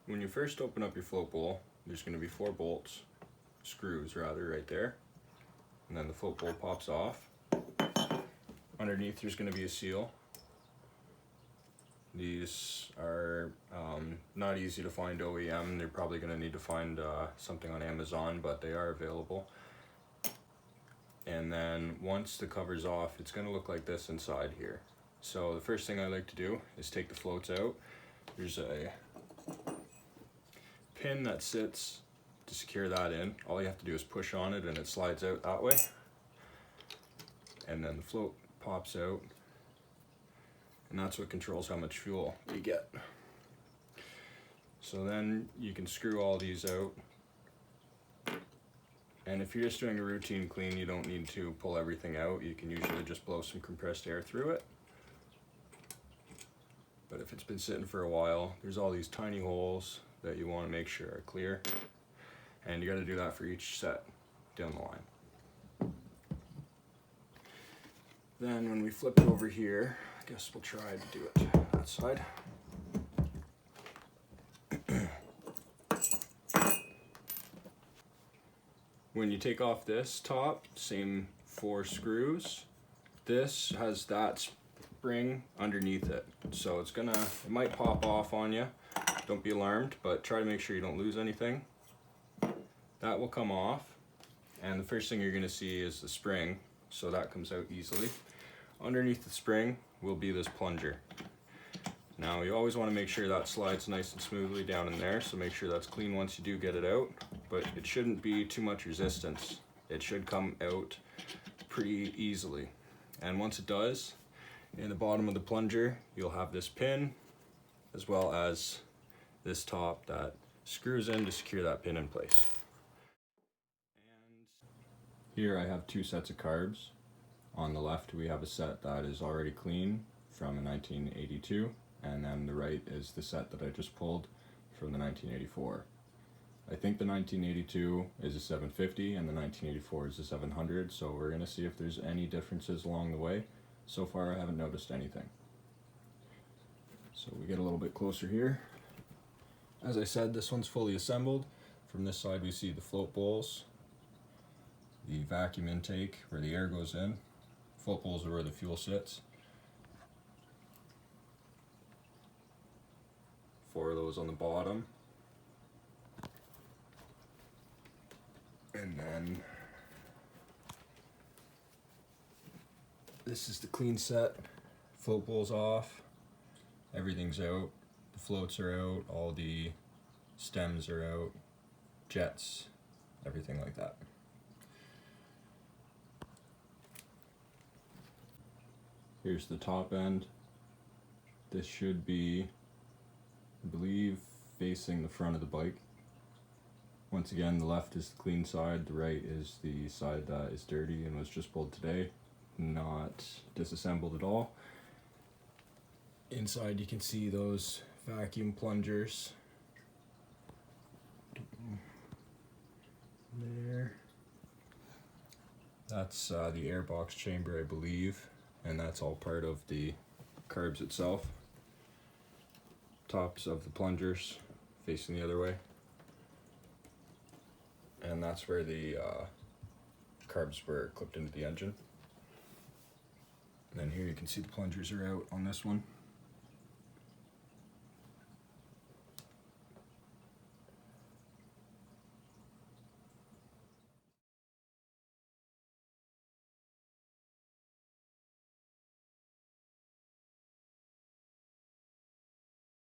when you first open up your float bowl, there's going to be 4 screws rather, right there. And then the float bowl pops off. Underneath there's going to be a seal. These are not easy to find OEM. They're probably going to need to find something on Amazon, but they are available. And then once the cover's off, it's going to look like this inside here. So the first thing I like to do is take the floats out. There's a pin that sits to secure that in. All you have to do is push on it and it slides out that way. And then the float pops out. And that's what controls how much fuel you get. So then you can screw all these out. And if you're just doing a routine clean, you don't need to pull everything out. You can usually just blow some compressed air through it. But if it's been sitting for a while, there's all these tiny holes that you want to make sure are clear. And you got to do that for each set down the line. Then when we flip it over here, I guess we'll try to do it that side. When you take off this top, same 4 screws, this has that spring underneath it. So it might pop off on you. Don't be alarmed, but try to make sure you don't lose anything. That will come off, and the first thing you're gonna see is the spring, so that comes out easily. Underneath the spring will be this plunger. Now you always want to make sure that slides nice and smoothly down in there, so make sure that's clean once you do get it out, but it shouldn't be too much resistance. It should come out pretty easily. And once it does, in the bottom of the plunger, you'll have this pin, as well as this top that screws in to secure that pin in place. And here I have 2 sets of carbs. On the left we have a set that is already clean from a 1982, and then the right is the set that I just pulled from the 1984. I think the 1982 is a 750 and the 1984 is a 700, so we're going to see if there's any differences along the way. So far I haven't noticed anything. So we get a little bit closer here. As I said, this one's fully assembled. From this side we see the float bowls, the vacuum intake where the air goes in. Float bowls are where the fuel sits. 4 of those on the bottom. And then this is the clean set. Float bowls off. Everything's out. The floats are out. All the stems are out. Jets. Everything like that. Here's the top end. This should be, I believe, facing the front of the bike. Once again, the left is the clean side, the right is the side that is dirty and was just pulled today, not disassembled at all. Inside you can see those vacuum plungers. There. That's the airbox chamber, I believe, and that's all part of the carbs itself. Tops of the plungers facing the other way. And that's where the carbs were clipped into the engine. And then here you can see the plungers are out on this one.